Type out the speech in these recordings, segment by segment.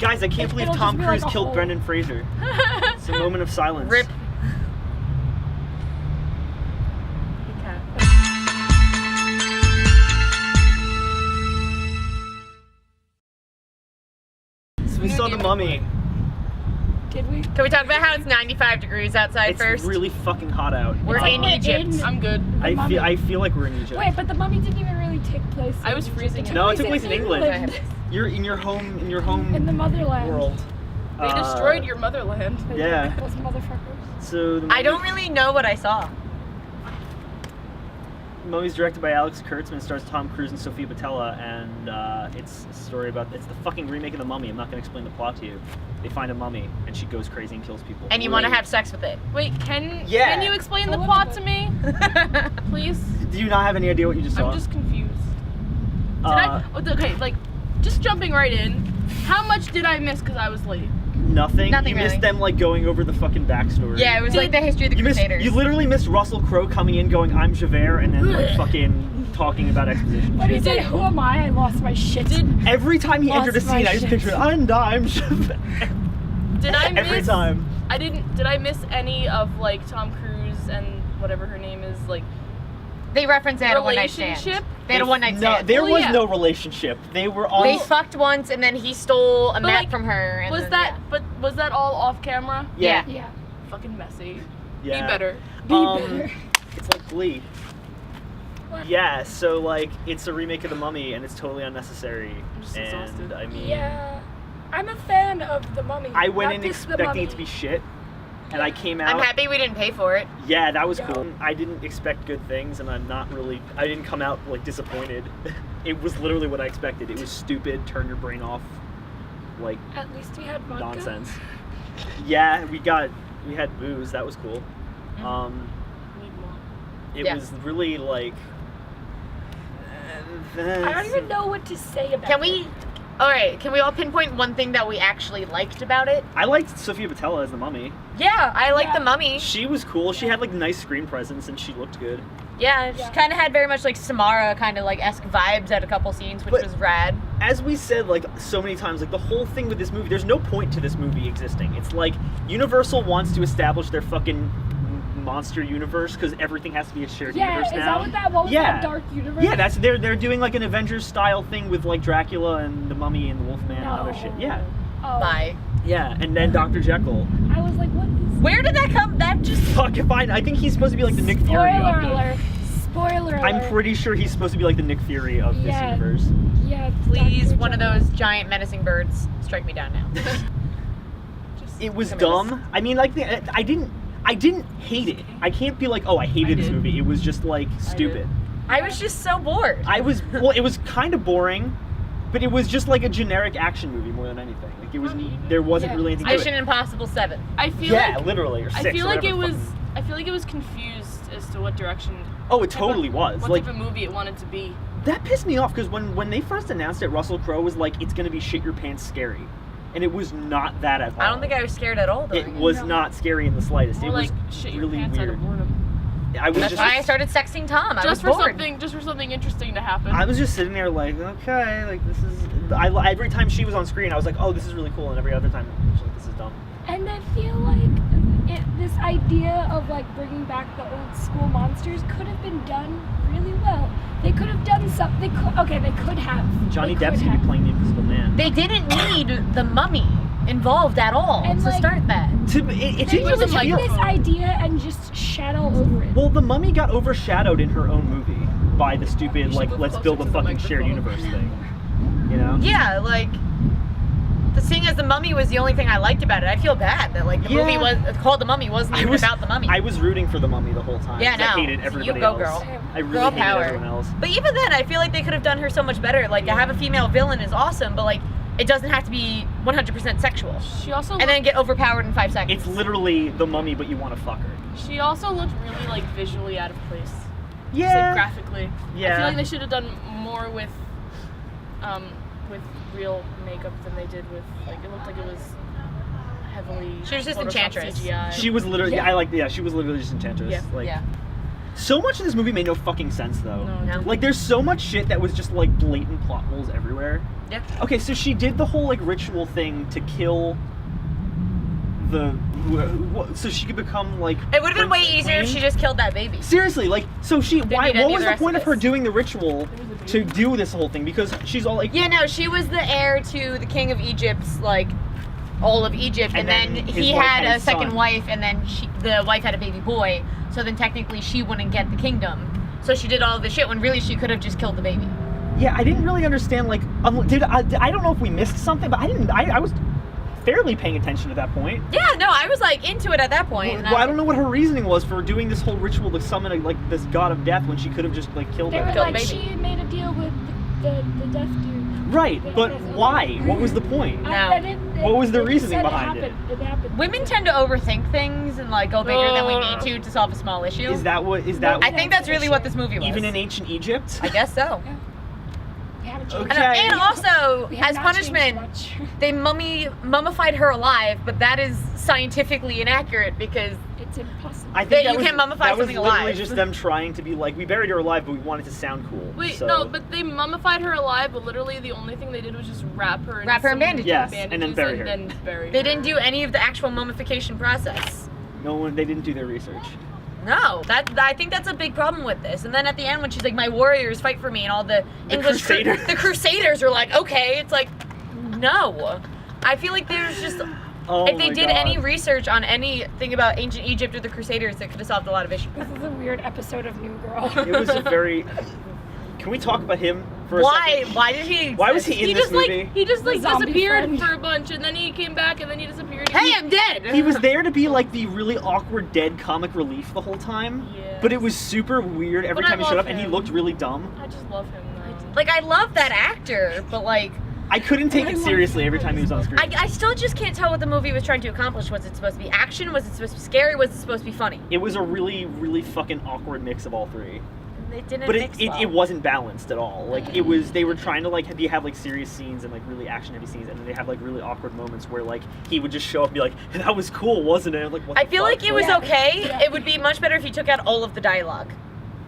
Guys, I can't believe Tom Cruise killed Brendan Fraser. It's a moment of silence. Rip. So we saw The Mummy. Did we? Can we talk about how it's 95 degrees outside first? It's really fucking hot out. We're in Egypt. I'm good. I feel like we're in Egypt. Wait, but The Mummy didn't even really take place. I was freezing. No, it took place in England. You're in your home in the motherland world. They destroyed your motherland. Yeah. Those motherfuckers. So I don't really know what I saw. The Mummy's directed by Alex Kurtzman, stars Tom Cruise and Sofia Boutella, and it's a story about, it's the fucking remake of The Mummy. I'm not going to explain the plot to you. They find a mummy, and she goes crazy and kills people. And you want to have sex with it. Wait, can you explain the plot to me? Please? Do you not have any idea what you just saw? I'm just confused. Okay, like, just jumping right in, how much did I miss because I was late? Nothing. Nothing You missed really. them, like, going over the fucking backstory. Yeah, it was like the history of the Crusaders. You literally missed Russell Crowe coming in going, I'm Javert, and then, like, fucking talking about exposition. But he said, who am I? I lost my shit. Every time he entered a Lost my scene, I just shit. pictured, I'm Javert. Did I miss... Every time. Did I miss any of, like, Tom Cruise and whatever her name is, like... They referenced they had a one-night stand. Relationship? They had a one-night stand. There was no relationship. They were all... They fucked once, and then he stole a map like, from her. And Was then, that... But was that all off camera? Yeah. Yeah. Fucking messy. Yeah. Be better. It's like Glee. Yeah, so like it's a remake of The Mummy and it's totally unnecessary. I'm just and exhausted. I mean, Yeah. I'm a fan of The Mummy. I went not in just The expecting it Mummy. to be shit, and I came out. I'm happy we didn't pay for it. Yeah, that was Yeah. cool. I didn't expect good things, and I didn't come out like disappointed. It was literally what I expected. It was stupid, turn your brain off, like At least we had vodka. nonsense. Yeah, we had booze. That was cool. Need more. It was really like. I don't even know what to say about Can it. we? All right. Can we all pinpoint one thing that we actually liked about it? I liked Sofia Boutella as the Mummy. Yeah, I like Yeah. the Mummy. She was cool. She had like nice screen presence and she looked good. Yeah, she Yeah. kind of had very much like Samara kind of like esque vibes at a couple scenes, which But- was rad. As we said like so many times, like the whole thing with this movie, there's no point to this movie existing. It's like Universal wants to establish their fucking monster universe because everything has to be a shared Yeah, universe is now. that what was that dark universe? Yeah, they're doing like an Avengers style thing with like Dracula and the Mummy and the Wolfman and other shit. Yeah. Oh. Bye. Yeah, and then Dr. Jekyll. I was like, what is... Where did that come? That just. Fuck if I think he's supposed to be like the Nick Fury Spoiler of the, alert. Spoiler alert. I'm pretty sure he's supposed to be like the Nick Fury of this Yeah. universe. Yeah, Please, Dr. one of Jekyll. those giant menacing birds, strike me down now. It was Come dumb. I mean, like I didn't hate it. I can't be like, oh, I hated this did. movie. It was just like stupid. I was just so bored. It was kind of boring, but it was just like a generic action movie more than anything. Like it was, there wasn't Yeah. really anything to Mission it. Impossible 7. I feel Yeah, like... literally, or 6. I feel or like whatever it was... fucking- I feel like it was confused as to what direction... Oh, it totally was. What Like type of movie it wanted to be. that pissed me off because when they first announced it, Russell Crowe was like, it's gonna be shit your pants scary, and it was not that at all. I don't think I was scared at all. It During was No. not scary in the slightest. More It like was shit your really pants out weird. of boredom. I was That's just why I started sexting Tom. I was bored. Just for something interesting to happen. I was just sitting there like, okay, like this is. Every time she was on screen, I was like, oh, this is really cool, and every other time, I was like, this is dumb. And I feel like this idea of like bringing back the old school monsters could have been done really well. They could have done something. They could have. Johnny They Depp's could gonna be have. playing the Invisible Man. They didn't need the Mummy involved at all And, to like, start that. It They didn't could even take feel. this idea and just shadow over it. Well, the Mummy got overshadowed in her own movie by the You stupid should like move let's closer build a to the fucking shared microphone. universe thing. You know? Yeah, like the seeing as the Mummy was the only thing I liked about it. I feel bad that like the Yeah. movie was called The Mummy wasn't even about the Mummy. I was rooting for the Mummy the whole time. Yeah, 'cause I no. hated You everybody go, else. girl. I really Girl hated power. everyone else. But even then, I feel like they could have done her so much better. Like to have a female villain is awesome, but like it doesn't have to be 100% sexual. She also And then get overpowered in 5 seconds. It's literally the Mummy, but you want to fuck her. she also looked really like visually out of place. Just, Yeah. like graphically. I Yeah. feel like they should have done more with real makeup than they did with like it looked like it was heavily. She was just Photoshop Enchantress. CGI. She was literally. Yeah. She was literally just Enchantress. Yeah. Like, yeah. So much of this movie made no fucking sense though. No. Like there's so much shit that was just like blatant plot holes everywhere. Yeah. Okay, so she did the whole like ritual thing to kill the so she could become like It would have been way Princess easier if Queen? she just killed that baby. Seriously, like so she why need any what of was the the rest point of of her this. doing the ritual to do this whole thing? Because she's all like Yeah, no, she was the heir to the king of Egypt's, like, all of Egypt, and then his he wife had a his second son. wife, and then the wife had a baby boy, so then technically she wouldn't get the kingdom. So she did all this shit when really she could have just killed the baby. Yeah, I didn't really understand like I don't know if we missed something, but I was fairly paying attention at that point. Yeah, no, I was like into it at that point. and Well, I don't know what her reasoning was for doing this whole ritual to summon like this god of death when she could have just like killed They were her. Killed like, baby. she made a deal with the deaf dude. Right, but why? What was the point? What was the reasoning behind it? It happened. Women tend to overthink things and like go bigger than we need to solve a small issue. Is that I think that's really what this movie was. even in ancient Egypt? I guess so. We haven't changed. Okay. And also, We have as not punishment, changed much. they mummified her alive, but that is scientifically inaccurate because It's impossible. I think That that you was, can mummify that was something literally alive. just them trying to be like, we buried her alive, but we wanted to sound cool. Wait, so. no, but they mummified her alive, but literally the only thing they did was just wrap her in in bandages. Yes, and then bury her. And then bury they her. didn't do any of the actual mummification process. No one, they didn't do their research. No, I think that's a big problem with this. And then at the end, when she's like, "My warriors fight for me," and all the English Crusaders. the Crusaders are like, "Okay," it's like, no. I feel like there's just Oh if they my did God. any research on anything about ancient Egypt or the Crusaders, it could have solved a lot of issues. This is a weird episode of New Girl. It was a very. Can we talk about him for a Why? second? Why did he? Why was he in He this just movie? like he just like Zombie disappeared friend. for a bunch, and then he came back, and then he disappeared. Hey, I'm dead. He was there to be like the really awkward dead comic relief the whole time. Yeah. But it was super weird every But I time he showed love up, and he him. looked really dumb. I just love him though. Like, I love that actor, but like, I couldn't take it seriously every time he was on screen. I still just can't tell what the movie was trying to accomplish. Was it supposed to be action? Was it supposed to be scary? Was it supposed to be funny? It was a really, really fucking awkward mix of all three. It didn't But mix well. it wasn't balanced at all. Like it was, they were trying to like have like serious scenes and like really action heavy scenes, and then they have like really awkward moments where like he would just show up and be like, "That was cool, wasn't it?" I'm like, what I the feel fuck? like it was Yeah. okay. Yeah. It would be much better if you took out all of the dialogue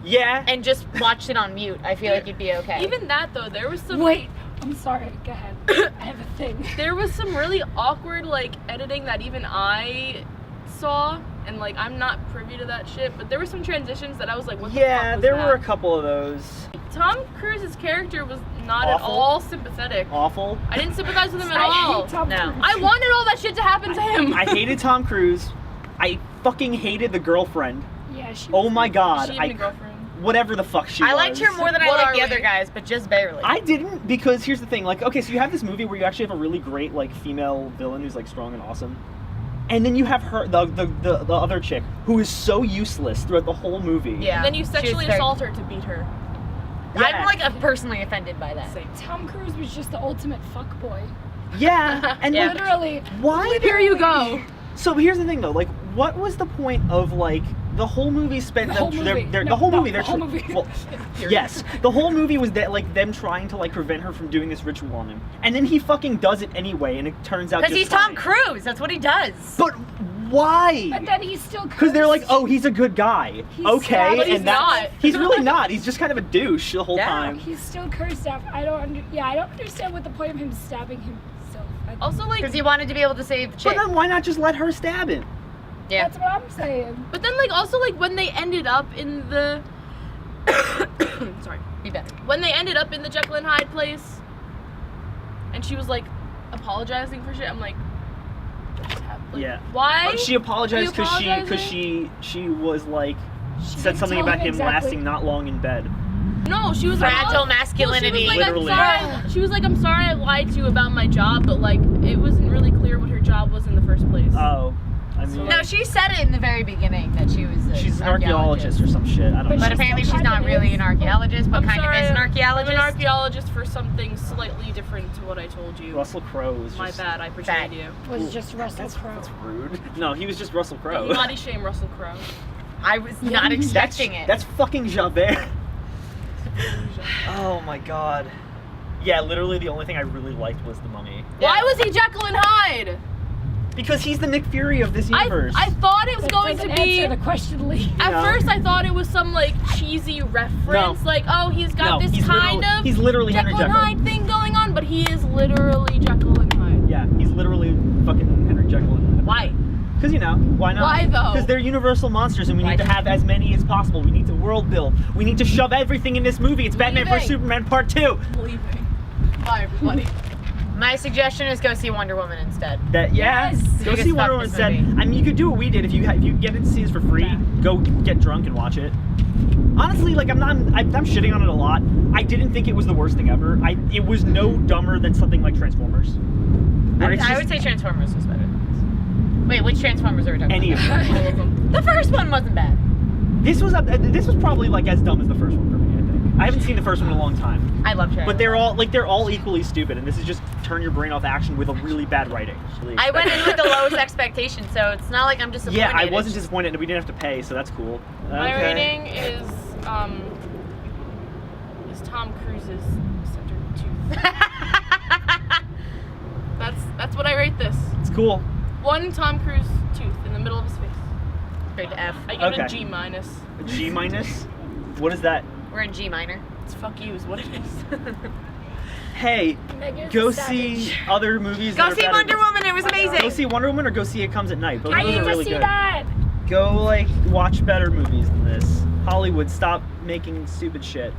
Yeah. and just watched it on mute. I feel like you'd be okay. Even that though, there was some Wait, I'm sorry. Go ahead. I have a thing. there was some really awkward like editing that even I saw, and like I'm not privy to that shit, but there were some transitions that I was like, what the fuck Yeah, was there that? were a couple of those. Tom Cruise's character was not at Awful. all sympathetic. Awful. I didn't sympathize with him at I all. hate Tom No. Cruise. I wanted all that shit to happen to him. I hated Tom Cruise. I fucking hated the girlfriend. Yeah, she. Oh my god. She and my girlfriend. Whatever the fuck she was. I liked her more than I What liked are the we? other guys, but just barely. I didn't, because here's the thing, like, okay, so you have this movie where you actually have a really great, like, female villain who's, like, strong and awesome. And then you have her, the other chick, who is so useless throughout the whole movie. Yeah. And then you She was sexually very- assault her to beat her. Yeah. I'm like personally offended by that. Same. Tom Cruise was just the ultimate fuckboy. Yeah, and Yeah. like, Literally. why? Here you go. So here's the thing, though, like, what was the point of, like, the whole movie spent The whole movie. the whole movie. The whole movie. Well, yes, the whole movie was that like them trying to like prevent her from doing this ritual on him, and then he fucking does it anyway, and it turns out Because just he's Tom fine. Cruise. That's what he does. But why? But then he's still. Because they're like, oh, he's a good guy. He's Okay, sad, but and he's that's not. he's really not. He's just kind of a douche the whole Yeah. time. He's still cursed up. I don't understand what the point of him stabbing himself. Also, like, Because he wanted to be able to save the But chick. then why not just let her stab him? Yeah. That's what I'm saying. but then like also like when they ended up in the sorry, Be better. when they ended up in the Jekyll and Hyde place, and she was like apologizing for shit. I'm like, what just happened? Like, Yeah. Why? She apologized Are you because she was like She said didn't something tell about him exactly. lasting not long in bed. No, she was Fragile like, masculinity. Well, she was like, Literally. I'm sorry. She was like, I'm sorry I lied to you about my job, but like it wasn't really clear what her job was in the first place. Oh, I mean, No, she said it in the very beginning that she was. she's an archaeologist or some shit. I don't But know. But apparently she's not really an archaeologist, but I'm kind sorry, of is an I'm archaeologist. an archaeologist for something slightly different to what I told you. Russell Crowe was My just bad, I portrayed Bad. you. Was just Russell That's Crowe. rude. No, he was just Russell Crowe. Body shame Russell Crowe. I was not expecting it. That's fucking Javert. Oh my god. Yeah, literally the only thing I really liked was the Mummy. Why was he Jekyll and Hyde? Because he's the Nick Fury of this universe. I thought it was That going to doesn't be. answer the question, Lee. At No. first, I thought it was some like cheesy reference, No. like oh, he's got No, this he's kind literally- of he's literally Henry Jekyll and Jekyll. Hyde thing going on, but he is literally Jekyll and Hyde. Yeah, he's literally fucking Henry Jekyll. Why? Because why not? Why, though? Because they're universal monsters, and we need to have as many as possible. We need to world build. We need to shove everything in this movie. It's Batman vs Leaving. Superman Part 2. Leaving. Bye, everybody. My suggestion is go see Wonder Woman instead. That Yes. Go Biggest see fuck Wonder Woman this instead. movie. I mean, you could do what we did if you get it to see this for free. Go get drunk and watch it. Honestly, like I'm shitting on it a lot. I didn't think it was the worst thing ever. It was no dumber than something like Transformers. Where it's I just would say Transformers was better. Wait, which Transformers are we talking any of about? them. All of them. The first one wasn't bad. This was probably like as dumb as the first one for me. I think I haven't seen the first one in a long time. I love Transformers. But they're all equally stupid, and this is just turn your brain off action with a really bad writing. I went in with the lowest expectations, so it's not like I'm disappointed. Yeah, I It's wasn't just- disappointed, and we didn't have to pay, so that's cool. My Okay. rating is Tom Cruise's center tooth. That's what I rate this. It's cool. One Tom Cruise tooth in the middle of his face. Grade to F. I give it Okay. a G minus. A G minus. What is that? We're in G minor. It's fuck you is what it is. Hey, Megan's go a savage. see other movies. Go that are see better. Wonder Woman. It was amazing. Go see Wonder Woman or go see It Comes at Night. Both I of those need are to really see good. that. Go watch better movies than this. Hollywood, stop making stupid shit.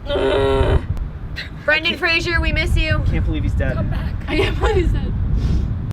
Brendan Fraser, we miss you. Can't believe he's dead. Come back. I can't believe that.